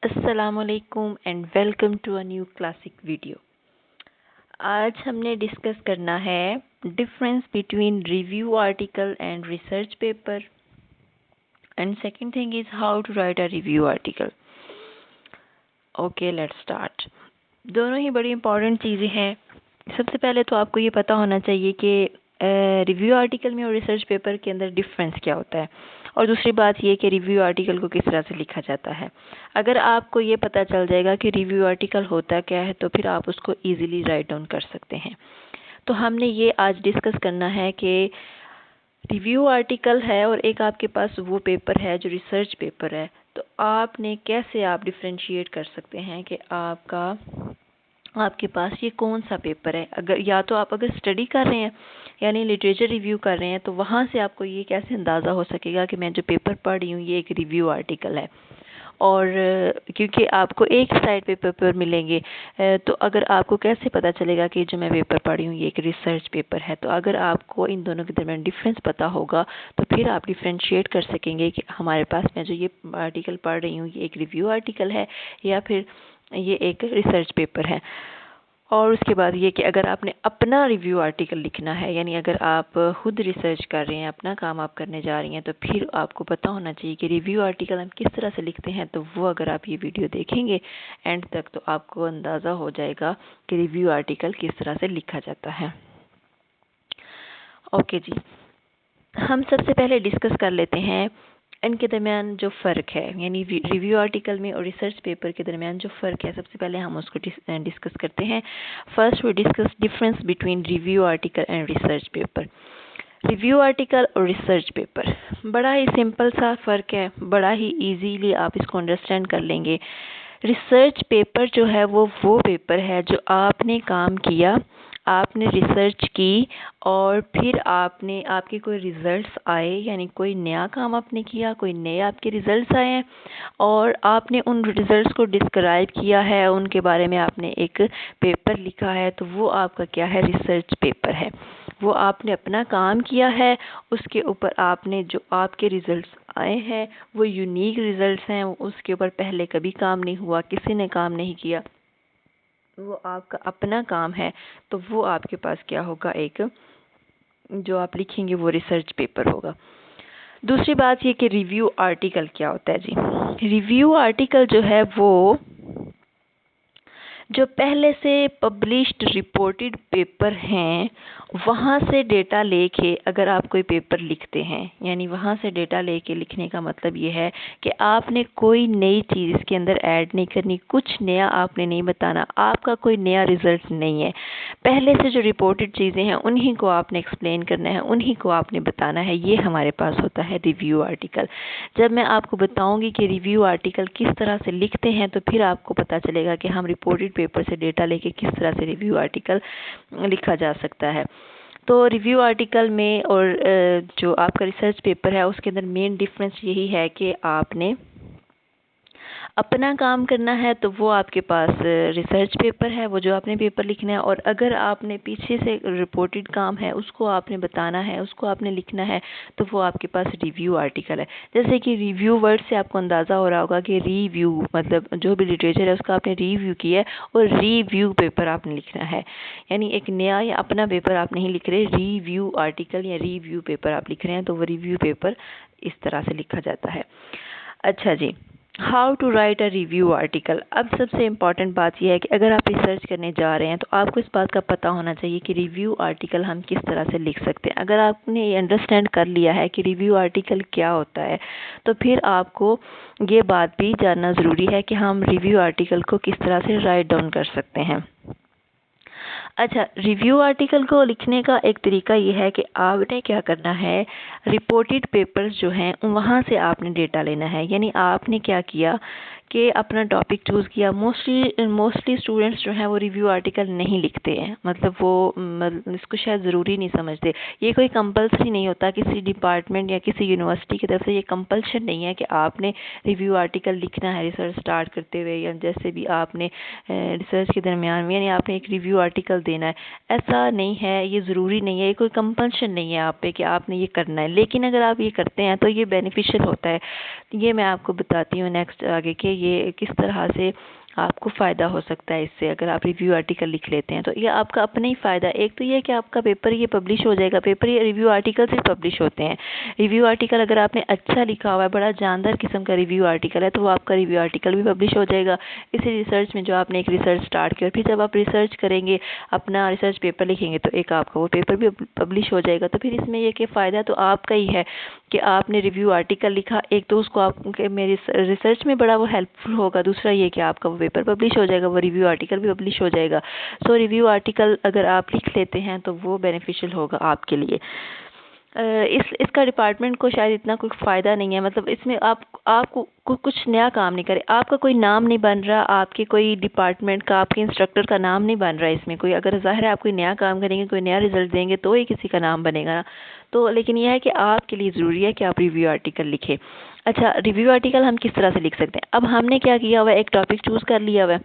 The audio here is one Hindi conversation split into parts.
अस्सलामुअलैकुम and welcome to a new classic video. आज हमने डिस्कस करना है difference between review article and research paper and second thing is how to write a review article. Okay, let's start. दोनों ही बड़ी इंपॉर्टेंट चीज़ें हैं। सबसे पहले तो आपको ये पता होना चाहिए कि रिव्यू आर्टिकल में और रिसर्च पेपर के अंदर डिफरेंस क्या होता है, और दूसरी बात ये कि रिव्यू आर्टिकल को किस तरह से लिखा जाता है। अगर आपको ये पता चल जाएगा कि रिव्यू आर्टिकल होता क्या है तो फिर आप उसको इजीली राइट डाउन कर सकते हैं। तो हमने ये आज डिस्कस करना है कि रिव्यू आर्टिकल है और एक आपके पास वो पेपर है जो रिसर्च पेपर है, तो आपने कैसे आप डिफ्रेंशिएट कर सकते हैं कि आपके पास ये कौन सा पेपर है। अगर या तो आप अगर स्टडी कर रहे हैं यानी लिटरेचर रिव्यू कर रहे हैं तो वहाँ से आपको ये कैसे अंदाज़ा हो सकेगा कि मैं जो पेपर पढ़ रही हूँ ये एक रिव्यू आर्टिकल है। और क्योंकि आपको एक साइड पे पेपर मिलेंगे, तो अगर आपको कैसे पता चलेगा कि जो मैं पेपर पढ़ रही हूँ ये एक रिसर्च पेपर है। तो अगर आपको इन दोनों के दरमियान डिफरेंस पता होगा तो फिर आप डिफ्रेंशिएट कर सकेंगे कि हमारे पास मैं जो ये आर्टिकल पढ़ रही हूँ ये एक रिव्यू आर्टिकल है या फिर ये एक रिसर्च पेपर है। और उसके बाद ये कि अगर आपने अपना रिव्यू आर्टिकल लिखना है, यानी अगर आप खुद रिसर्च कर रहे हैं, अपना काम आप करने जा रही हैं, तो फिर आपको पता होना चाहिए कि रिव्यू आर्टिकल हम किस तरह से लिखते हैं। तो वो अगर आप ये वीडियो देखेंगे एंड तक तो आपको अंदाज़ा हो जाएगा कि रिव्यू आर्टिकल किस तरह से लिखा जाता है। ओके जी, हम सबसे पहले डिस्कस कर लेते हैं इनके दरमियान जो फ़र्क है, यानी रिव्यू आर्टिकल में और रिसर्च पेपर के दरमियान जो फ़र्क है। सबसे पहले हम उसको डिस्कस करते हैं। First we discuss difference between review article and research paper. Review article और रिसर्च पेपर बड़ा ही सिंपल सा फ़र्क है, बड़ा ही इजीली आप इसको अंडरस्टैंड कर लेंगे। रिसर्च पेपर जो है वो पेपर है जो आपने काम किया, आपने रिसर्च की और फिर आपके कोई रिज़ल्ट्स आए, यानी कोई नया काम आपने किया, कोई नए आपके रिज़ल्ट्स आए हैं और आपने उन रिज़ल्ट्स को डिस्क्राइब किया है, उनके बारे में आपने एक पेपर लिखा है, तो वो आपका क्या है, रिसर्च पेपर है। वो आपने अपना काम किया है, उसके ऊपर आपने जो आपके रिज़ल्ट्स आए हैं वो यूनिक रिज़ल्ट्स हैं, उसके ऊपर पहले कभी काम नहीं हुआ, किसी ने काम नहीं किया, वो आपका अपना काम है। तो वो आपके पास क्या होगा, एक जो आप लिखेंगे वो रिसर्च पेपर होगा। दूसरी बात ये कि रिव्यू आर्टिकल क्या होता है जी। रिव्यू आर्टिकल जो है वो जो पहले से पब्लिश्ड रिपोर्टेड पेपर हैं वहाँ से डेटा लेके अगर आप कोई पेपर लिखते हैं, यानी वहाँ से डेटा लेके लिखने का मतलब ये है कि आपने कोई नई चीज़ इसके अंदर ऐड नहीं करनी, कुछ नया आपने नहीं बताना, आपका कोई नया रिज़ल्ट नहीं है। पहले से जो रिपोर्टेड चीज़ें हैं उन्हीं को आपने एक्सप्लेन करना है, उन्हीं को आपने बताना है। ये हमारे पास होता है रिव्यू आर्टिकल। जब मैं आपको बताऊंगी कि रिव्यू आर्टिकल किस तरह से लिखते हैं तो फिर आपको पता चलेगा कि हम रिपोर्टेड पेपर से डेटा लेके किस तरह से रिव्यू आर्टिकल लिखा जा सकता है। तो रिव्यू आर्टिकल में और जो आपका रिसर्च पेपर है उसके अंदर मेन डिफरेंस यही है कि आपने अपना काम करना है तो वो आपके पास रिसर्च पेपर है, वो जो आपने पेपर लिखना है। और अगर आपने पीछे से रिपोर्टेड काम है उसको आपने बताना है, उसको आपने लिखना है, तो वो आपके पास रिव्यू आर्टिकल है। जैसे कि रिव्यू वर्ड से आपको अंदाज़ा हो रहा होगा कि रिव्यू मतलब जो भी लिटरेचर है उसका आपने रिव्यू किया है और रिव्यू पेपर आपने लिखना है, यानी एक नया या अपना पेपर आप नहीं लिख रहे, रिव्यू आर्टिकल या रिव्यू पेपर आप लिख रहे हैं, तो वो रिव्यू पेपर इस तरह से लिखा जाता है। अच्छा जी, how to write a review article. अब सबसे इम्पॉर्टेंट बात यह है कि अगर आप रिसर्च करने जा रहे हैं तो आपको इस बात का पता होना चाहिए कि रिव्यू आर्टिकल हम किस तरह से लिख सकते हैं। अगर आपने ये अंडरस्टैंड कर लिया है कि रिव्यू आर्टिकल क्या होता है तो फिर आपको ये बात भी जानना ज़रूरी है कि हम रिव्यू आर्टिकल को किस तरह से राइट डाउन कर सकते हैं। अच्छा, रिव्यू आर्टिकल को लिखने का एक तरीका ये है कि आपने क्या करना है, रिपोर्टेड पेपर्स जो हैं वहाँ से आपने डेटा लेना है। यानी आपने क्या किया कि अपना टॉपिक चूज़ किया। मोस्टली स्टूडेंट्स जो हैं वो रिव्यू आर्टिकल नहीं लिखते हैं, मतलब वो इसको शायद ज़रूरी नहीं समझते। ये कोई कंपल्सरी नहीं होता, किसी डिपार्टमेंट या किसी यूनिवर्सिटी की तरफ से ये कंपल्शन नहीं है कि आपने रिव्यू आर्टिकल लिखना है रिसर्च स्टार्ट करते हुए, या जैसे भी आपने रिसर्च के दरमियान में, यानी आपने एक रिव्यू आर्टिकल देना है। ऐसा नहीं है, ये ज़रूरी नहीं है, ये कोई कंपल्शन नहीं है आप पे कि आपने ये करना है। लेकिन अगर आप ये करते हैं तो ये बेनिफिशियल होता है। ये मैं आपको बताती हूँ नेक्स्ट आगे कि ये किस तरह से आपको फ़ायदा हो सकता है इससे अगर आप रिव्यू आर्टिकल लिख लेते हैं। तो ये आपका अपना ही फ़ायदा, एक तो ये है कि आपका पेपर ये पब्लिश हो जाएगा। पेपर ये रिव्यू आर्टिकल से पब्लिश होते हैं। रिव्यू आर्टिकल अगर आपने अच्छा लिखा हुआ है, बड़ा जानदार किस्म का रिव्यू आर्टिकल है, तो वो आपका रिव्यू आर्टिकल भी पब्लिश हो जाएगा। इसी रिसर्च में जो आपने एक रिसर्च स्टार्ट किया और फिर जब आप रिसर्च करेंगे, अपना रिसर्च पेपर लिखेंगे, तो एक आपका वो पेपर भी पब्लिश हो जाएगा। तो फिर इसमें ये कि फ़ायदा तो आपका ही है कि आपने रिव्यू आर्टिकल लिखा, एक तो उसको आपके मेरी रिसर्च में बड़ा वो हेल्पफुल होगा, दूसरा ये कि आपका वो पेपर पब्लिश हो जाएगा, वो रिव्यू आर्टिकल भी पब्लिश हो जाएगा। सो रिव्यू आर्टिकल अगर आप लिख लेते हैं तो वो बेनिफिशियल होगा आपके लिए। इसका डिपार्टमेंट को शायद इतना कोई फ़ायदा नहीं है, मतलब इसमें आपको कुछ नया काम नहीं करे, आपका कोई नाम नहीं बन रहा, आपके कोई डिपार्टमेंट का, आपके इंस्ट्रक्टर का नाम नहीं बन रहा है इसमें कोई। अगर ज़ाहिर है आप कोई नया काम करेंगे, कोई नया रिजल्ट देंगे तो ही किसी का नाम बनेगा ना। तो लेकिन यह है कि आपके लिए ज़रूरी है कि आप रिव्यू आर्टिकल लिखें। अच्छा, रिव्यू आर्टिकल हम किस तरह से लिख सकते हैं? अब हमने क्या किया हुआ है, एक टॉपिक चूज़ कर लिया हुआ है,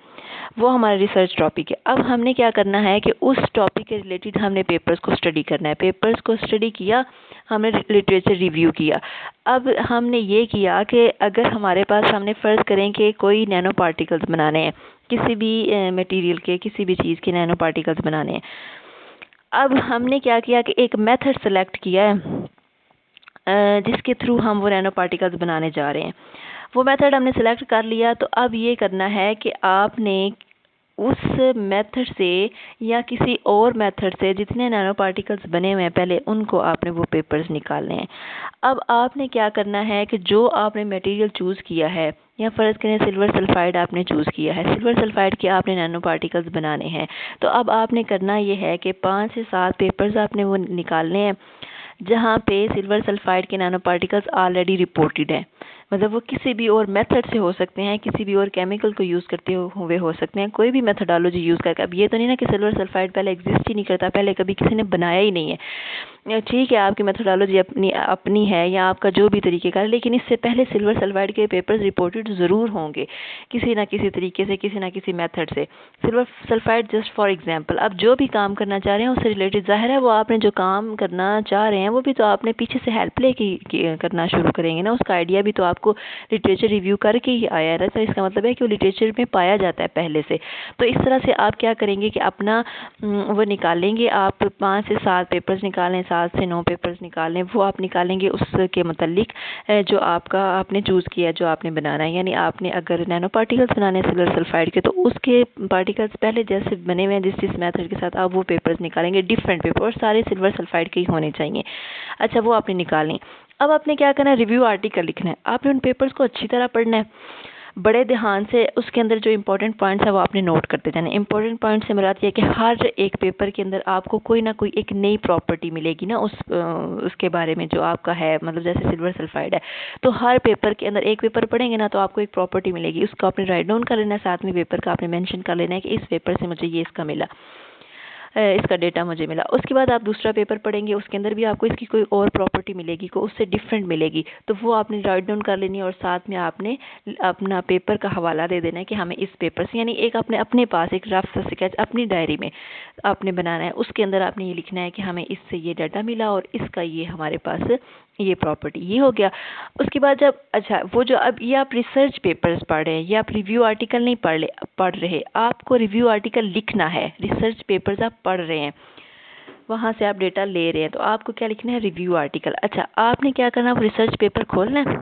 वो हमारा रिसर्च टॉपिक है। अब हमने क्या करना है कि उस टॉपिक के रिलेटेड हमने पेपर्स को स्टडी करना है। पेपर्स को स्टडी किया, हमने लिटरेचर रिव्यू किया। अब हमने ये किया कि अगर हमारे पास, हमने फ़र्ज़ करें कि कोई नैनो पार्टिकल्स बनाने हैं, किसी भी मटेरियल के, किसी भी चीज़ के नैनो पार्टिकल्स बनाने हैं। अब हमने क्या किया कि एक मेथड सेलेक्ट किया है जिसके थ्रू हम वो नैनो पार्टिकल्स बनाने जा रहे हैं। वो मेथड हमने सेलेक्ट कर लिया, तो अब ये करना है कि आपने उस मेथड से या किसी और मेथड से जितने नैनो पार्टिकल्स बने हुए हैं पहले, उनको आपने वो पेपर्स निकालने हैं। अब आपने क्या करना है कि जो आपने मटेरियल चूज़ किया है, या फ़र्ज़ करें सिल्वर सल्फाइड आपने चूज़ किया है, सिल्वर सल्फाइड के आपने नैनो पार्टिकल्स बनाने हैं, तो अब आपने करना ये है कि 5 से 7 पेपर्स आपने वो निकालने हैं जहाँ पे सिल्वर सल्फाइड के नैनो पार्टिकल्स ऑलरेडी रिपोर्टेड हैं। मतलब वो किसी भी और मेथड से हो सकते हैं, किसी भी और केमिकल को यूज़ करते हुए हो सकते हैं, कोई भी मेथडोलॉजी यूज़ करके। अब ये तो नहीं ना कि सिल्वर सल्फाइड पहले एग्जिस्ट ही नहीं करता, पहले कभी किसी ने बनाया ही नहीं है। ठीक है, आपकी मेथडोलॉजी अपनी अपनी है या आपका जो भी तरीके का है, लेकिन इससे पहले सिल्वर सल्फाइड के पेपर्स रिपोर्टेड ज़रूर होंगे किसी ना किसी तरीके से, किसी ना किसी मेथड से। Silver sulphide just for example, अब जो भी काम करना चाह रहे हैं उससे रिलेटेड, ज़ाहिर है वो आपने जो काम करना चाह रहे हैं वो भी तो आपने पीछे से हेल्प लेके करना शुरू करेंगे ना। उसका आइडिया भी तो आपको लिटरेचर रिव्यू करके ही आया है, तो इसका मतलब है कि वो लिटरेचर में पाया जाता है पहले से। तो इस तरह से आप क्या करेंगे कि अपना वो निकालेंगे, आप 5 से 7 पेपर्स निकालें, 7 से 9 पेपर्स निकालें, वो आप निकालेंगे उसके मुतालिक जो आपका आपने चूज़ किया, जो आपने बनाना है। यानी आपने अगर नैनो पार्टिकल्स बनाने हैं सिल्वर सल्फाइड के, तो उसके पार्टिकल्स पहले जैसे बने हुए हैं जिस मेथड के साथ, आप वो पेपर्स निकालेंगे, डिफरेंट पेपर, और सारे सिल्वर सल्फाइड के ही होने चाहिए। अच्छा, वो आपने निकालें। अब आपने क्या करना है, रिव्यू आर्टिकल लिखना है। आपने उन पेपर्स को अच्छी तरह पढ़ना है, बड़े ध्यान से। उसके अंदर जो इंपॉर्टेंट पॉइंट्स है वो आपने नोट करते जाना है। इंपॉर्टेंट पॉइंट से मुराद ये है कि हर एक पेपर के अंदर आपको कोई ना कोई एक नई प्रॉपर्टी मिलेगी ना उसके बारे में जो आपका है, मतलब जैसे सिल्वर सल्फाइड है, तो हर पेपर के अंदर, एक पेपर पढ़ेंगे ना तो आपको एक प्रॉपर्टी मिलेगी, उसको आपने राइट डाउन कर लेना है। साथ में पेपर का आपने मेंशन कर लेना है कि इस पेपर से मुझे ये इसका मिला, इसका डेटा मुझे मिला। उसके बाद आप दूसरा पेपर पढ़ेंगे, उसके अंदर भी आपको इसकी कोई और प्रॉपर्टी मिलेगी, कोई उससे डिफरेंट मिलेगी, तो वो आपने राइट डाउन कर लेनी है। और साथ में आपने अपना पेपर का हवाला दे देना है कि हमें इस पेपर से, यानी एक अपने पास एक रफ सा स्केच अपनी डायरी में आपने बनाना है। उसके अंदर आपने ये लिखना है कि हमें इससे ये डाटा मिला और इसका ये हमारे पास ये प्रॉपर्टी, ये हो गया। उसके बाद जब, अच्छा, वो जो अब ये आप रिसर्च पेपर्स पढ़ रहे हैं, ये आप रिव्यू आर्टिकल नहीं पढ़ रहे, आपको रिव्यू आर्टिकल लिखना है। रिसर्च पेपर्स आप पढ़ रहे हैं, वहाँ से आप डेटा ले रहे हैं, तो आपको क्या लिखना है, रिव्यू आर्टिकल। अच्छा, आपने क्या करना है, रिसर्च पेपर खोलना है।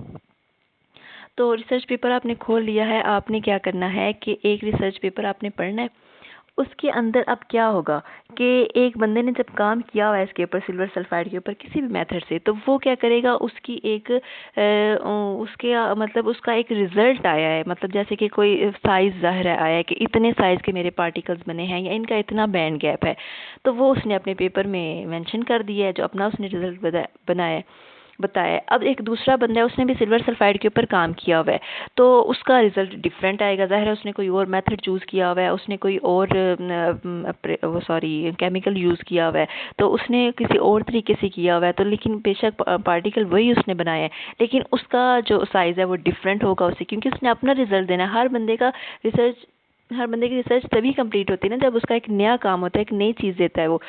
तो रिसर्च पेपर आपने खोल लिया है, आपने क्या करना है कि एक रिसर्च पेपर आपने पढ़ना है। उसके अंदर अब क्या होगा कि एक बंदे ने जब काम किया हुआ है इसके ऊपर, सिल्वर सल्फाइड के ऊपर किसी भी मेथड से, तो वो क्या करेगा, उसकी एक उसके मतलब उसका एक रिज़ल्ट आया है, मतलब जैसे कि कोई साइज़ ज़ाहिर आया है कि इतने साइज़ के मेरे पार्टिकल्स बने हैं या इनका इतना बैंड गैप है, तो वो उसने अपने पेपर में मेंशन कर दिया है, जो अपना उसने रिज़ल्ट बनाया बताया। अब एक दूसरा बंदा है, उसने भी सिल्वर सल्फाइड के ऊपर काम किया हुआ है, तो उसका रिजल्ट डिफरेंट आएगा। ज़ाहिर है उसने कोई और मेथड चूज़ किया हुआ है, उसने कोई और केमिकल यूज़ किया हुआ है, तो उसने किसी और तरीके से किया हुआ है, तो लेकिन बेशक पार्टिकल वही उसने बनाया है, लेकिन उसका जो साइज़ है वो डिफरेंट होगा उससे, क्योंकि उसने अपना रिजल्ट देना है। हर बंदे की रिसर्च तभी कंप्लीट होती है ना जब उसका एक नया काम होता है, एक नई चीज़ देता है वो,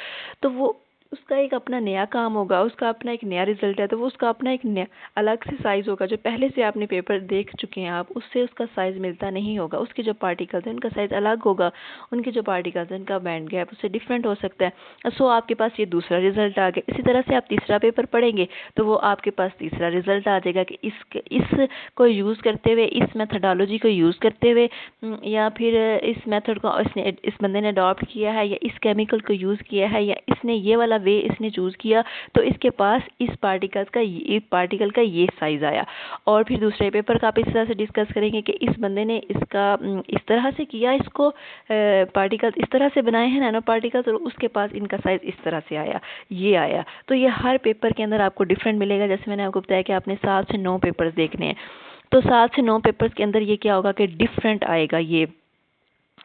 तो वो उसका एक अपना नया काम होगा, उसका अपना एक नया रिजल्ट है, तो वो उसका अपना एक नया अलग से साइज़ होगा। जो पहले से आपने पेपर देख चुके हैं आप, उससे उसका साइज़ मिलता नहीं होगा। उसके जो पार्टिकल्स हैं उनका साइज़ अलग होगा, उनके जो पार्टिकल्स हैं उनका बैंड गैप उससे डिफरेंट हो सकता है। सो आपके पास ये दूसरा रिजल्ट आ गया। इसी तरह से आप तीसरा पेपर पढ़ेंगे तो वो आपके पास तीसरा रिजल्ट आ जाएगा कि इस को यूज़ करते हुए, इस मेथडोलॉजी को यूज़ करते हुए या फिर इस मेथड को इस बंदे ने अडॉप्ट किया है, या इस केमिकल को यूज़ किया है, या इसने ये वाला वे इसने चूज़ किया, तो इसके पास इस पार्टिकल का ये साइज़ आया। और फिर दूसरे पेपर का आप इस तरह से डिस्कस करेंगे कि इस बंदे ने इसका इस तरह से किया, इसको पार्टिकल्स इस तरह से बनाए हैं नैनो पार्टिकल्स, और उसके पास इनका साइज़ इस तरह से आया, ये आया। तो ये हर पेपर के अंदर आपको डिफरेंट मिलेगा। जैसे मैंने आपको बताया कि आपने 7 से 9 पेपर्स देखने हैं, तो 7 से 9 पेपर्स के अंदर ये क्या होगा कि डिफरेंट आएगा। ये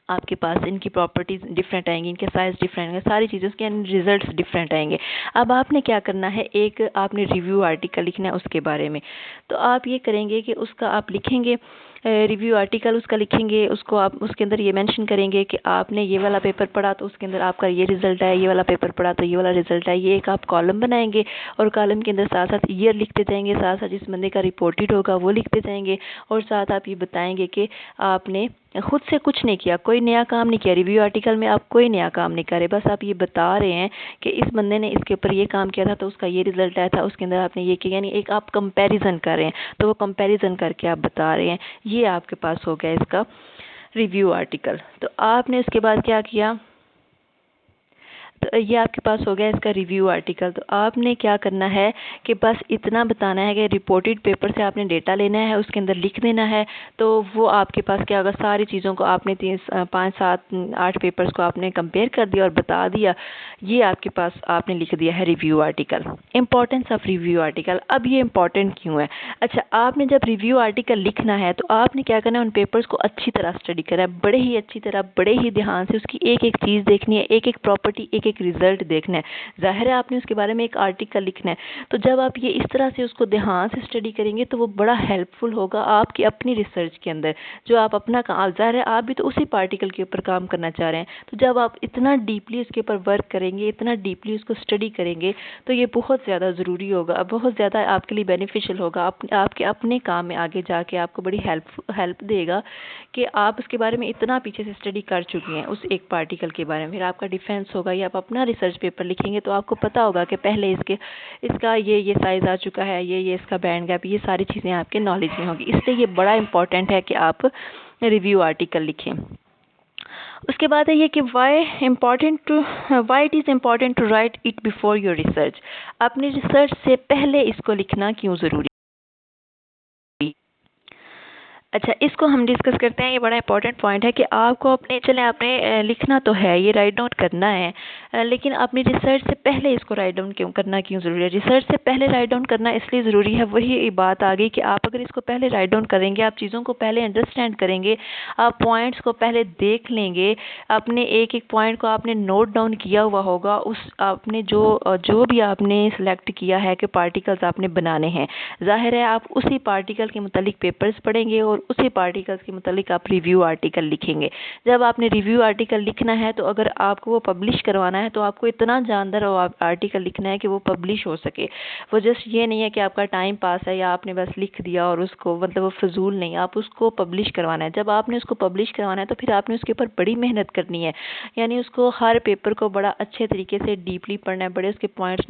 आपके पास इनकी प्रॉपर्टीज़ डिफरेंट आएंगी, इनके साइज़ डिफरेंट आएंगे, सारी चीज़ें उसके रिजल्ट्स डिफरेंट आएंगे। अब आपने क्या करना है, एक आपने रिव्यू आर्टिकल लिखना है उसके बारे में। तो आप ये करेंगे कि उसका आप लिखेंगे रिव्यू आर्टिकल, उसका लिखेंगे, उसको आप उसके अंदर ये मेंशन करेंगे कि आपने ये वाला पेपर पढ़ा तो उसके अंदर आपका ये रिज़ल्ट है, ये वाला पेपर पढ़ा तो ये वाला रिज़ल्ट है। ये एक आप कॉलम बनाएंगे और कॉलम के अंदर साथ साथ ईयर लिखते जाएंगे, साथ साथ जिस बंदे का रिपोर्टेड होगा वो लिखते जाएंगे, और साथ आप ये बताएंगे कि आपने खुद से कुछ नहीं किया, कोई नया काम नहीं किया। रिव्यू आर्टिकल में आप कोई नया काम नहीं कर रहे, बस आप ये बता रहे हैं कि इस बंदे ने इसके ऊपर ये काम किया था तो उसका ये रिजल्ट आया था, उसके अंदर आपने ये किया, यानी एक आप कंपैरिजन कर रहे हैं, तो वो कंपैरिजन करके आप बता रहे हैं। ये आपके पास हो गया इसका रिव्यू आर्टिकल। तो आपने उसके बाद क्या किया, तो ये आपके पास हो गया इसका रिव्यू आर्टिकल। तो आपने क्या करना है कि बस इतना बताना है कि रिपोर्टेड पेपर से आपने डेटा लेना है, उसके अंदर लिख देना है। तो वो आपके पास क्या होगा, सारी चीज़ों को आपने 5, 7, 8 पेपर्स को आपने कंपेयर कर दिया और बता दिया। ये आपके पास आपने लिख दिया है review article. Importance of review article, अब ये इम्पॉर्टेंट क्यों है? अच्छा, आपने जब रिव्यू आर्टिकल लिखना है तो आपने क्या करना है, उन पेपर्स को अच्छी तरह स्टडी करना है, बड़े ही अच्छी तरह, बड़े ही ध्यान से उसकी एक एक चीज़ देखनी है, एक एक प्रॉपर्टी, एक एक रिजल्ट देखना है। ज़ाहिर है आपने उसके बारे में एक आर्टिकल लिखना है, तो जब आप ये इस तरह से उसको ध्यान से स्टडी करेंगे तो वो बड़ा हेल्पफुल होगा आपकी अपनी रिसर्च के अंदर। जो आप अपना काम, ज़ाहिर है आप भी तो उसी पार्टिकल के ऊपर काम करना चाह रहे हैं, तो जब आप इतना डीपली उसके ऊपर वर्क करेंगे, इतना डीपली उसको स्टडी करेंगे, तो ये बहुत ज़्यादा ज़रूरी होगा, बहुत ज़्यादा आपके लिए बेनिफिशियल होगा। आपके अपने काम में आगे जाके आपको बड़ी हेल्प देगा कि आप उसके बारे में इतना पीछे से स्टडी कर चुके हैं उस एक पार्टिकल के बारे में। फिर आपका डिफेंस होगा या आप अपना रिसर्च पेपर लिखेंगे तो आपको पता होगा कि पहले इसका ये साइज़ आ चुका है, ये इसका बैंड गैप, ये सारी चीज़ें आपके नॉलेज में होगी। इसलिए ये बड़ा इंपॉर्टेंट है कि आप रिव्यू आर्टिकल लिखें। उसके बाद है ये कि why it is important to write it before your research. अपनी रिसर्च से पहले इसको लिखना क्यों ज़रूरी? अच्छा, इसको हम डिस्कस करते हैं। ये बड़ा इंपॉर्टेंट पॉइंट है कि आपको आपने लिखना तो है, ये राइट डाउन करना है, लेकिन अपनी रिसर्च से पहले इसको राइट डाउन करना क्यों ज़रूरी है? रिसर्च से पहले राइट डाउन करना इसलिए ज़रूरी है, वही बात आ गई कि आप अगर इसको पहले राइट डाउन करेंगे, आप चीज़ों को पहले अंडरस्टैंड करेंगे, आप पॉइंट्स को पहले देख लेंगे, अपने एक एक पॉइंट को आपने नोट डाउन किया हुआ होगा, उस आपने जो भी आपने सिलेक्ट किया है कि पार्टिकल्स आपने बनाने हैं, ज़ाहिर है आप उसी पार्टिकल के मुतालिक पेपर्स पढ़ेंगे और उसी पार्टिकल्स के मुतालिक आप रिव्यू आर्टिकल लिखेंगे। जब आपने रिव्यू आर्टिकल लिखना है तो अगर आपको वो पब्लिश करवाना है तो आपको इतना जानदार आर्टिकल लिखना है कि वो पब्लिश हो सके। वो जस्ट ये नहीं है कि आपका टाइम पास है या आपने बस लिख दिया और उसको, मतलब वो फजूल नहीं, आप उसको पब्लिश करवाना है। जब आपने उसको पब्लिश करवाना है तो फिर आपने उसके ऊपर बड़ी मेहनत करनी है, यानी उसको हर पेपर को बड़ा अच्छे तरीके से डीपली पढ़ना है, बड़े उसके पॉइंट्स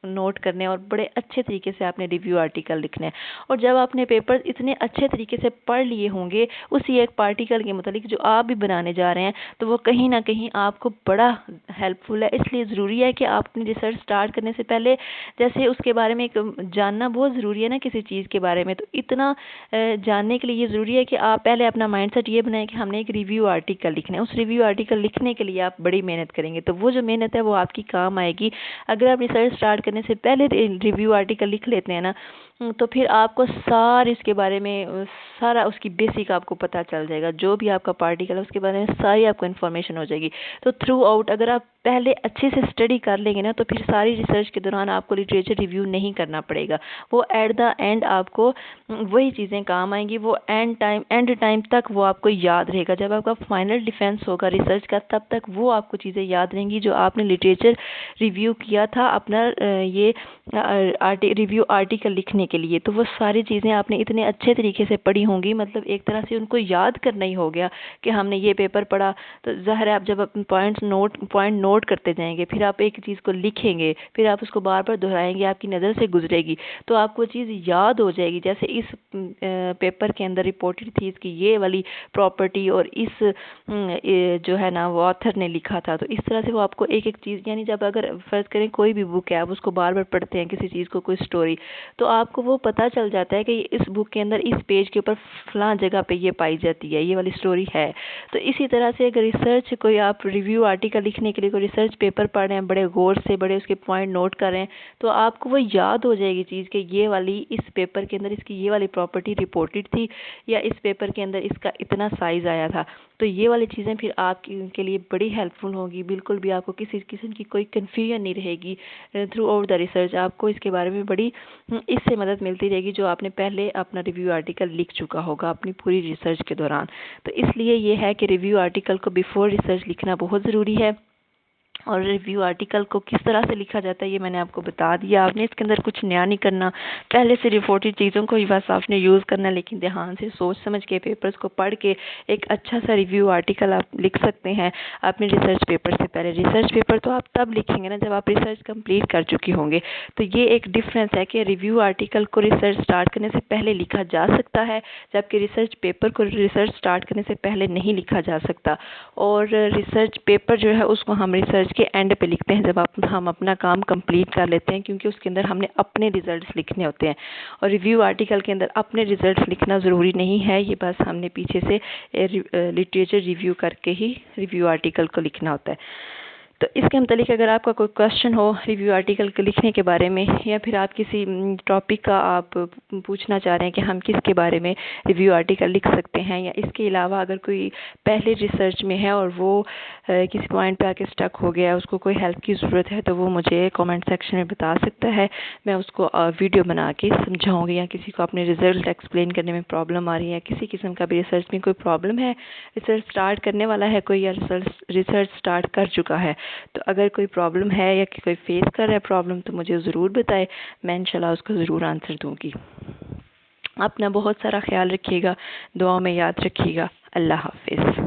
नोट करने हैं और बड़े अच्छे तरीके से आपने रिव्यू आर्टिकल लिखना है। और जब आपने पेपर इतने अच्छे तरीके से पढ़ लिए होंगे उसी एक पार्टिकल के मुतालिक जो आप भी बनाने जा रहे हैं, तो वो कहीं ना कहीं आपको बड़ा हेल्पफुल है। इसलिए ज़रूरी है कि आप अपनी रिसर्च स्टार्ट करने से पहले, जैसे उसके बारे में जानना बहुत ज़रूरी है ना किसी चीज़ के बारे में, तो इतना जानने के लिए ये ज़रूरी है कि आप पहले अपना माइंडसेट ये बनाएं कि हमने एक रिव्यू आर्टिकल लिखना है। उस रिव्यू आर्टिकल लिखने के लिए आप बड़ी मेहनत करेंगे, तो वो जो मेहनत है वो आपकी काम आएगी। अगर आप रिसर्च स्टार्ट करने से पहले रिव्यू आर्टिकल लिख लेते हैं ना, तो फिर आपको सारे इसके बारे में सारा उसकी बेसिक आपको पता चल जाएगा। जो भी आपका पार्टिकल है उसके बारे में सारी आपको इन्फॉर्मेशन हो जाएगी। तो थ्रू आउट अगर आप पहले अच्छे से स्टडी कर लेंगे ना, तो फिर सारी रिसर्च के दौरान आपको लिटरेचर रिव्यू नहीं करना पड़ेगा। वो एट द एंड आपको वही चीज़ें काम आएंगी। वो एंड टाइम तक वो आपको याद रहेगा। जब आपका फाइनल डिफेंस होगा रिसर्च का, तब तक वो आपको चीज़ें याद रहेंगी जो आपने लिटरेचर रिव्यू किया था अपना ये रिव्यू आर्टिकल लिखने के लिए। तो वो सारी चीज़ें आपने इतने अच्छे तरीके से पढ़ी होंगी, मतलब एक तरह से उनको याद करना ही हो गया कि हमने ये पेपर पढ़ा। तो ज़ाहिर है आप जब अपने पॉइंट नोट करते जाएंगे, फिर आप एक चीज़ को लिखेंगे, फिर आप उसको बार बार दोहराएंगे, आपकी नज़र से गुजरेगी, तो आपको वो चीज़ याद हो जाएगी। जैसे इस पेपर के अंदर रिपोर्टेड थी इसकी ये वाली प्रॉपर्टी, और इस जो है ना वो ऑथर ने लिखा था। तो इस तरह से वो आपको एक एक चीज़, यानी जब अगर फ़र्ज़ करें कोई भी बुक है, आप उसको बार बार पढ़ते हैं किसी चीज़ को, कोई स्टोरी, तो आपको वो पता चल जाता है कि इस बुक के अंदर इस पेज के ऊपर फलां जगह पे ये पाई जाती है, ये वाली स्टोरी है। तो इसी तरह से अगर रिसर्च कोई आप रिव्यू आर्टिकल लिखने के लिए कोई रिसर्च पेपर पढ़ रहे हैं, बड़े गौर से बड़े उसके पॉइंट नोट कर रहे हैं, तो आपको वो याद हो जाएगी चीज़ कि ये वाली इस पेपर के अंदर इसकी ये वाली प्रॉपर्टी रिपोर्टेड थी, या इस पेपर के अंदर इसका इतना साइज़ आया था। तो ये वाली चीज़ें फिर आपके लिए बड़ी हेल्पफुल होगी। बिल्कुल भी आपको किसी किस्म की कोई कन्फ्यूजन नहीं रहेगी। थ्रू आउट द रिसर्च आपको इसके बारे में बड़ी इससे मदद मिलती रहेगी, जो आपने पहले अपना रिव्यू आर्टिकल लिख चुका होगा अपनी पूरी रिसर्च के दौरान। तो इसलिए ये है कि रिव्यू आर्टिकल को बिफोर रिसर्च लिखना बहुत ज़रूरी है। और रिव्यू आर्टिकल को किस तरह से लिखा जाता है ये मैंने आपको बता दिया। आपने इसके अंदर कुछ नया नहीं करना, पहले से रिपोर्टेड चीज़ों को ही बस आपने यूज़ करना, लेकिन ध्यान से सोच समझ के पेपर्स को पढ़ के एक अच्छा सा रिव्यू आर्टिकल आप लिख सकते हैं अपने रिसर्च पेपर से पहले। रिसर्च पेपर तो आप तब लिखेंगे ना जब आप रिसर्च कंप्लीट कर चुके होंगे। तो ये एक डिफरेंस है कि रिव्यू आर्टिकल को रिसर्च स्टार्ट करने से पहले लिखा जा सकता है, जबकि रिसर्च पेपर को रिसर्च स्टार्ट करने से पहले नहीं लिखा जा सकता। और रिसर्च पेपर जो है उसको हम रिसर्च के एंड पे लिखते हैं, जब हम अपना काम कंप्लीट कर लेते हैं, क्योंकि उसके अंदर हमने अपने रिजल्ट्स लिखने होते हैं। और रिव्यू आर्टिकल के अंदर अपने रिजल्ट्स लिखना ज़रूरी नहीं है, ये बस हमने पीछे से लिटरेचर रिव्यू करके ही रिव्यू आर्टिकल को लिखना होता है। तो इसके मतलब अगर आपका कोई क्वेश्चन हो रिव्यू आर्टिकल के लिखने के बारे में, या फिर आप किसी टॉपिक का आप पूछना चाह रहे हैं कि हम किसके बारे में रिव्यू आर्टिकल लिख सकते हैं, या इसके अलावा अगर कोई पहले रिसर्च में है और वो किसी पॉइंट पे आके स्टक हो गया, उसको कोई हेल्प की ज़रूरत है, तो वो मुझे कमेंट सेक्शन में बता सकता है। मैं उसको वीडियो बना के समझाऊँगी। या किसी को अपने रिज़ल्ट एक्सप्लेन करने में प्रॉब्लम आ रही है, किसी किस्म का भी रिसर्च में कोई प्रॉब्लम है, रिसर्च स्टार्ट करने वाला है कोई, या रिसर्च स्टार्ट कर चुका है, तो अगर कोई प्रॉब्लम है या कि कोई फेस कर रहा है प्रॉब्लम, तो मुझे ज़रूर बताए, मैं इंशाल्लाह उसको ज़रूर आंसर दूँगी। अपना बहुत सारा ख्याल रखिएगा, दुआ में याद रखिएगा। अल्लाह हाफिज़।